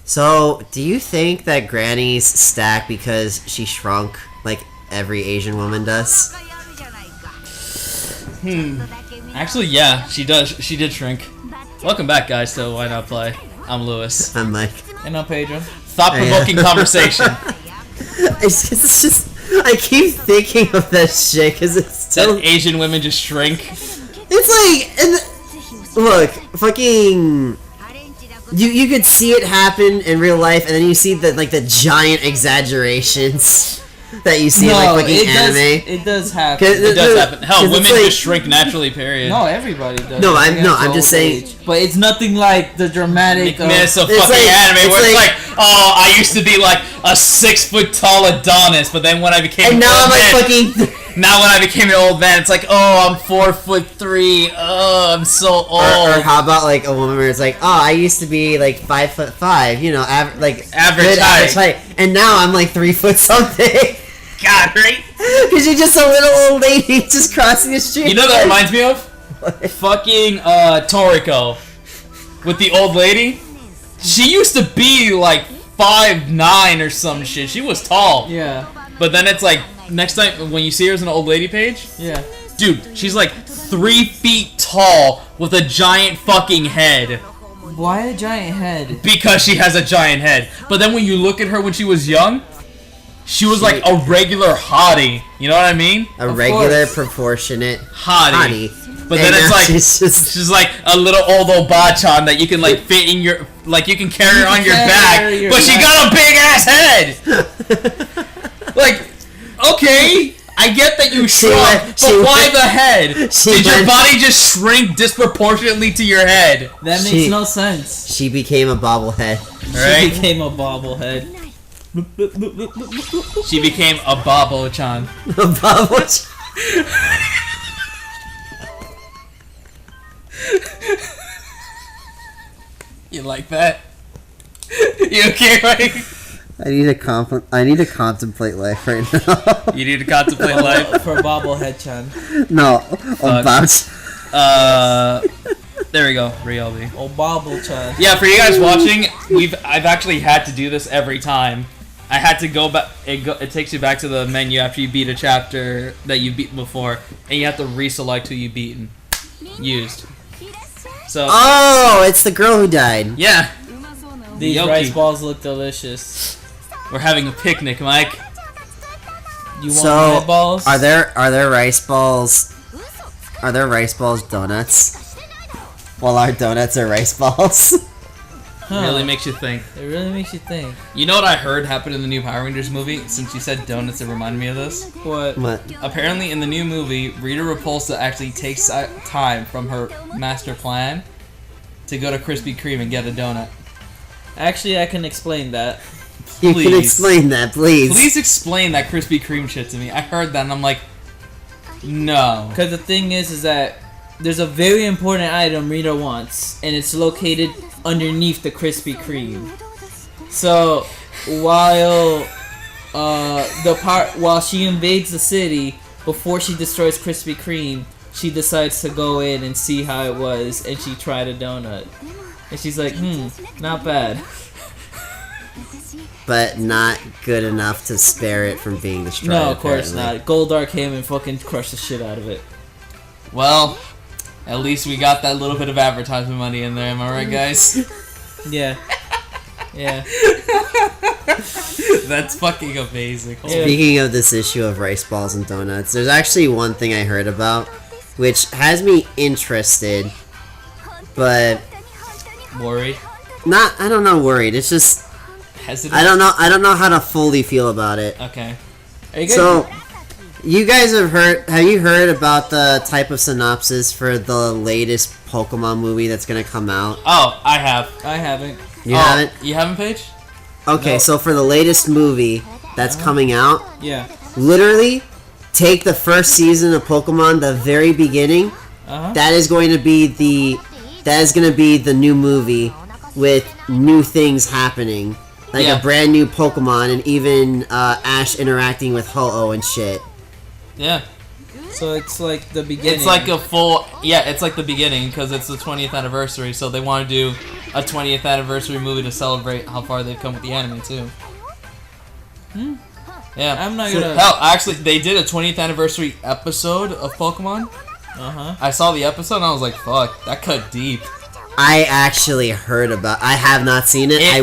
So, do you think that grannies stack because she shrunk like every Asian woman does? Actually, yeah, she does. She did shrink. Welcome back, guys, to Why Not Play. I'm Lewis. I'm Mike. And I'm Pedro. Thought-provoking conversation. It's just, I keep thinking of that shit because it's still... That Asian women just shrink. It's like... Look, fucking... You could see it happen in real life, and then you see the giant exaggerations that you see in like fucking anime. It does happen. It does happen. Hell, women just shrink naturally. Period. No, everybody does. No, I'm just saying. But it's nothing like the dramatic of fucking anime where it's like, oh, I used to be like a 6 foot tall Adonis, but then when I became and now I'm like fucking. Now when I became an old man, it's like, oh, I'm 4'3". Oh, I'm so old. Or how about like a woman where it's like, oh, I used to be like 5'5", you know, average height, and now I'm like 3 foot something. God, right? Because you're just a little old lady just crossing the street. You know what that reminds me of? Fucking Toriko with the old lady. She used to be like 5'9" or some shit. She was tall. Yeah. But then it's like, next time when you see her as an old lady page, yeah, dude, she's like 3 feet tall with a giant fucking head. Why a giant head? Because she has a giant head. But then when you look at her when she was young, she was like a regular hottie. You know what I mean? A regular proportionate hottie. But then it's like she's like a little old Obachan that you can like fit in your, like you can carry her on your back, but she got a big ass head. Like, okay, I get that you shrunk, but why the head? Did your body just shrink disproportionately to your head? That makes no sense. She became a bobblehead. Right? She became a bobblehead. She became a Babo-chan. A Babo-chan. You like that? You okay, Mike? I need to contemplate life right now. You need to contemplate life for Bobblehead-chan. No, about. There we go, Ryobi. Oh, Bobble-chan. Yeah, for you guys watching, I've actually had to do this every time. I had to go back. It takes you back to the menu after you beat a chapter that you beat before, and you have to reselect who you used. So. Oh, it's the girl who died. Yeah. These rice balls look delicious. We're having a picnic, Mike. You want rice balls? Are there rice balls? Are there rice balls donuts? Well, our donuts are rice balls. Huh. Really makes you think. It really makes you think. You know what I heard happened in the new Power Rangers movie? Since you said donuts, it reminded me of this. What? Apparently, in the new movie, Rita Repulsa actually takes time from her master plan to go to Krispy Kreme and get a donut. Actually, I can explain that. You can explain that, please. Please explain that Krispy Kreme shit to me. I heard that and I'm like, no. Because the thing is that there's a very important item Rita wants, and it's located underneath the Krispy Kreme. So while she invades the city, before she destroys Krispy Kreme, she decides to go in and see how it was, and she tried a donut. And she's like, not bad. But not good enough to spare it from being destroyed. No, of course not. Goldar came and fucking crushed the shit out of it. Well, at least we got that little bit of advertisement money in there, am I right, guys? Yeah. Yeah. That's fucking amazing. Speaking of this issue of rice balls and donuts, there's actually one thing I heard about, which has me interested, but worried. I don't know, worried. It's just hesitant. I don't know how to fully feel about it. Okay. So, you guys have you heard about the type of synopsis for the latest Pokemon movie that's gonna come out? Oh, I have. I haven't. You haven't? You haven't, Paige? Okay, no. So for the latest movie that's coming out, yeah, literally take the first season of Pokemon, the very beginning. That is going to be the new movie with new things happening. Like a brand new Pokemon, and even Ash interacting with Ho-Oh and shit. Yeah. So it's like the beginning. It's like a full... Yeah, it's like the beginning, because it's the 20th anniversary, so they want to do a 20th anniversary movie to celebrate how far they've come with the anime too. Yeah, I'm not gonna. Hell, actually, they did a 20th anniversary episode of Pokemon. I saw the episode and I was like, "Fuck, that cut deep." I actually heard about. I have not seen it. I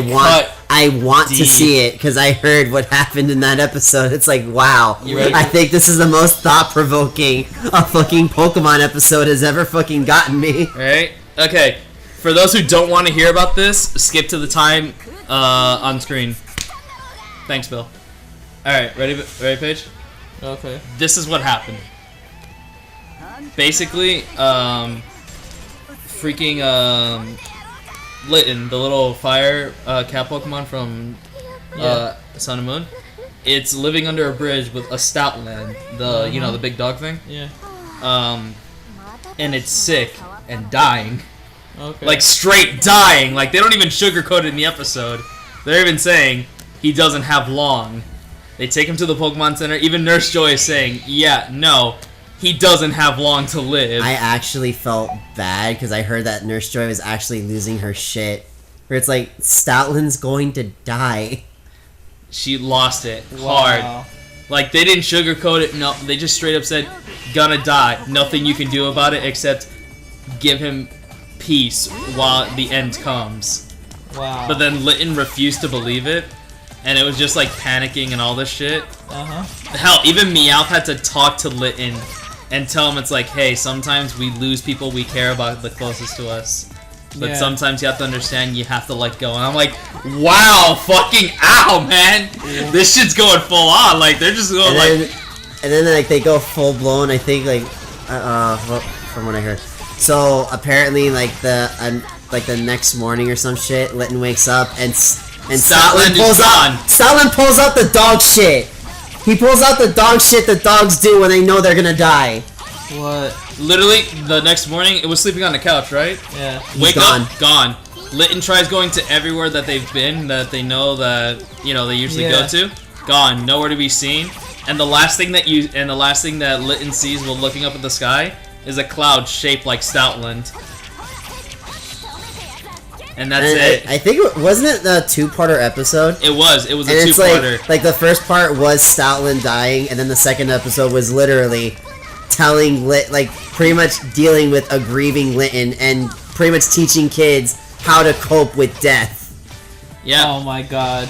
want deep. to see it because I heard what happened in that episode. It's like, wow. You ready? I think this is the most thought-provoking a fucking Pokemon episode has ever fucking gotten me. Right? Okay. For those who don't want to hear about this, skip to the time on screen. Thanks, Bill. All right, ready, Paige? Okay. This is what happened. Basically, freaking Litten, the little fire cat Pokemon from Sun and Moon, it's living under a bridge with a Stoutland, the you know, the big dog thing. Yeah. And it's sick and dying. Okay. Like straight dying. Like they don't even sugarcoat it in the episode. They're even saying he doesn't have long. They take him to the Pokemon Center. Even Nurse Joy is saying, yeah, no, he doesn't have long to live. I actually felt bad because I heard that Nurse Joy was actually losing her shit. Where it's like, Stoutland's going to die. She lost it hard. Like, they didn't sugarcoat it. No, they just straight up said, gonna die. Nothing you can do about it except give him peace while the end comes. Wow. But then Litten refused to believe it. And it was just like panicking and all this shit. Hell, even Meowth had to talk to Litten and tell him it's like, hey, sometimes we lose people we care about the closest to us. But sometimes you have to understand you have to let go. And I'm like, wow, fucking ow, man. Yeah. This shit's going full on. Like, they're just going and then like they go full blown, I think, like, from what I heard. So apparently, like the next morning or some shit, Litten wakes up and Stoutland pulls out the dog shit. He pulls out the dog shit that dogs do when they know they're gonna die. What? Literally, the next morning, it was sleeping on the couch, right? Yeah. Wake up, gone. Litten tries going to everywhere that they've been, that they know that, you know, they usually go to. Gone. Nowhere to be seen. And the last thing that Litten sees while looking up at the sky is a cloud shaped like Stoutland. And that's it. I think wasn't it the two-parter episode? It was. It was a and two-parter. Like the first part was Stoutland dying, and then the second episode was literally telling pretty much dealing with a grieving Litten and pretty much teaching kids how to cope with death. Yeah. Oh my god.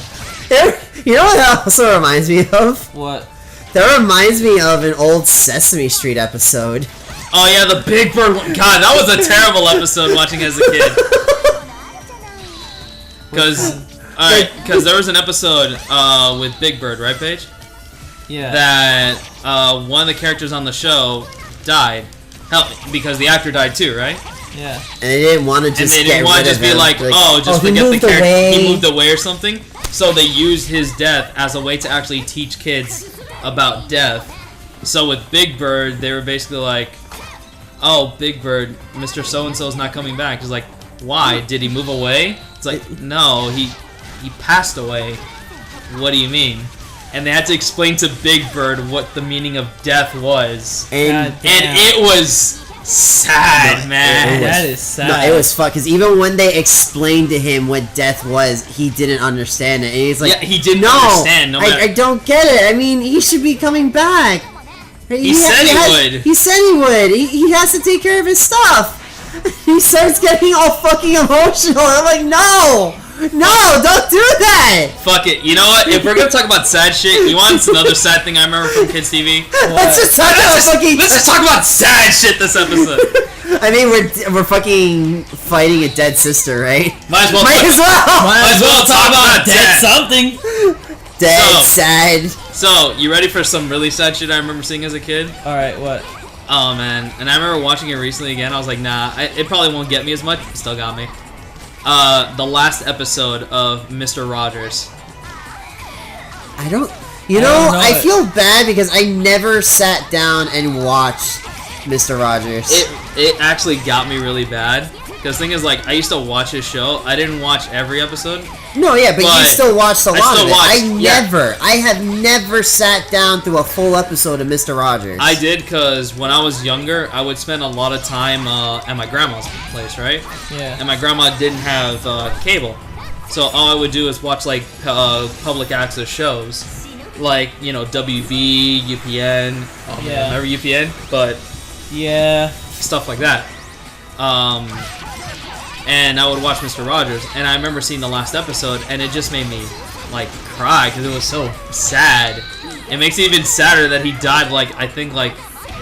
You know what that also reminds me of? What? That reminds me of an old Sesame Street episode. Oh yeah, the Big Bird one. God, that was a terrible episode watching as a kid. Because there was an episode with Big Bird, right, Paige? Yeah. That one of the characters on the show died. Hell, because the actor died too, right? Yeah. And they didn't want to just be like, forget the character. He moved away or something. So they used his death as a way to actually teach kids about death. So with Big Bird, they were basically like, oh, Big Bird, Mr. So-and-so's not coming back. He's like, why? Did he move away? It's like, no, he passed away. What do you mean? And they had to explain to Big Bird what the meaning of death was. And it was sad, man. That is sad. No, it was fucked. Because even when they explained to him what death was, he didn't understand it. And he's like, yeah, he didn't understand. I don't get it. I mean, he should be coming back. He said he would. He said he would. He has to take care of his stuff. He starts getting all fucking emotional. I'm like, no, don't do that. Fuck it. You know what? If we're gonna talk about sad shit, you want another sad thing I remember from Kids TV? Let's just talk about sad shit this episode. I mean, we're fucking fighting a dead sister, right? Might as well talk about dead something. Sad. So, you ready for some really sad shit I remember seeing as a kid? Alright, what? Oh, man. And I remember watching it recently again. I was like, nah, it probably won't get me as much. It still got me. The last episode of Mr. Rogers. I feel bad because I never sat down and watched Mr. Rogers. It actually got me really bad. Because the thing is, like, I used to watch his show. I didn't watch every episode. No, yeah, but you still watched a lot of it. I have never sat down through a full episode of Mr. Rogers. I did, because when I was younger, I would spend a lot of time at my grandma's place, right? Yeah. And my grandma didn't have cable. So all I would do is watch, like, public access shows. Like, you know, WB, UPN. Oh, man, remember UPN? But... yeah. Stuff like that. And I would watch Mr. Rogers, and I remember seeing the last episode, and it just made me, like, cry, because it was so sad. It makes it even sadder that he died, like, I think, like,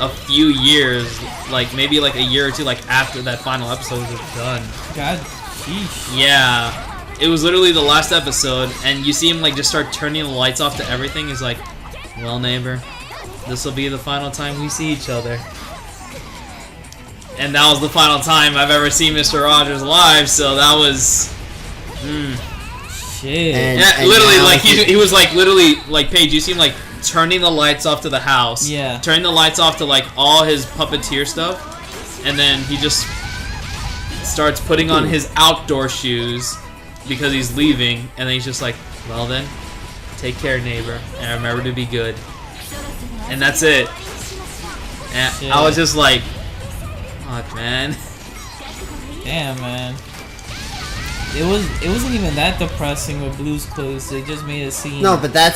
a few years, like, maybe, like, a year or two, like, after that final episode was done. God, sheesh. Yeah. It was literally the last episode, and you see him, like, just start turning the lights off to everything. He's like, well, neighbor, this will be the final time we see each other. And that was the final time I've ever seen Mr. Rogers live, so that was... Shit. And literally, like, he was, like, literally, like, Paige, you see him, like, turning the lights off to the house. Yeah. Turning the lights off to, like, all his puppeteer stuff. And then he just starts putting on his outdoor shoes because he's leaving. And then he's just like, well then, take care, neighbor. And remember to be good. And that's it. And I was just like... fuck, man. Damn, man. It wasn't even that depressing with Blue's Clues. They just made a scene. No, but the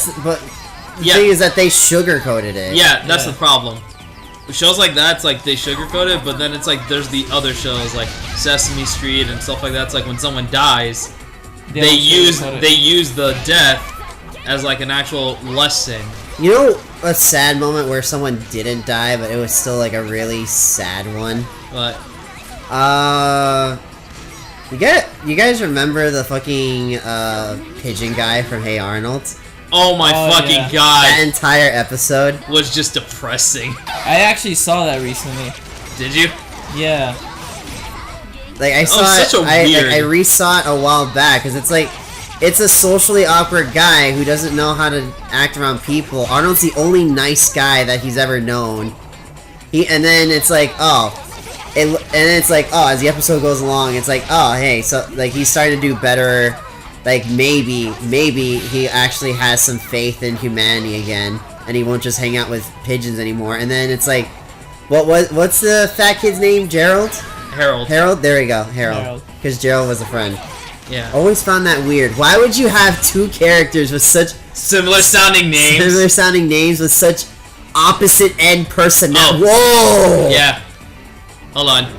thing is that they sugarcoated it. Yeah, that's the problem. Shows like that, it's like they sugarcoat it, but then it's like there's the other shows like Sesame Street and stuff like that. It's like when someone dies, they use the death as like an actual lesson. You know, a sad moment where someone didn't die, but it was still like a really sad one. What? You guys remember the fucking pigeon guy from Hey Arnold? Oh my fucking god! That entire episode was just depressing. I actually saw that recently. Did you? Yeah. Like I saw it. I re-saw it a while back because it's like. It's a socially awkward guy who doesn't know how to act around people. Arnold's the only nice guy that he's ever known. And then it's like, as the episode goes along, it's like, oh, hey, so like he's starting to do better. Like maybe he actually has some faith in humanity again, and he won't just hang out with pigeons anymore. And then it's like, what's the fat kid's name? Gerald? Harold. Harold. There we go, Harold. Because Gerald was a friend. Yeah. Always found that weird. Why would you have two characters with such similar sounding names? Similar sounding names with such opposite end personality. Whoa! Yeah. Hold on.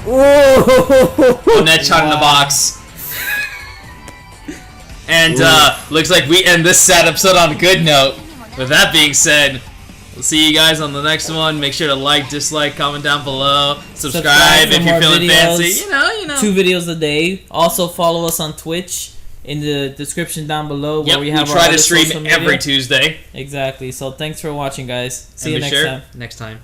Whoa! Net shot in the box. And looks like we end this sad episode on a good note. With that being said, we'll see you guys on the next one. Make sure to like, dislike, comment down below. Subscribe if you're feeling fancy. You know. 2 videos a day. Also follow us on Twitch in the description down below where we have our try to stream every Tuesday. Exactly. So thanks for watching, guys. See you next time. Next time.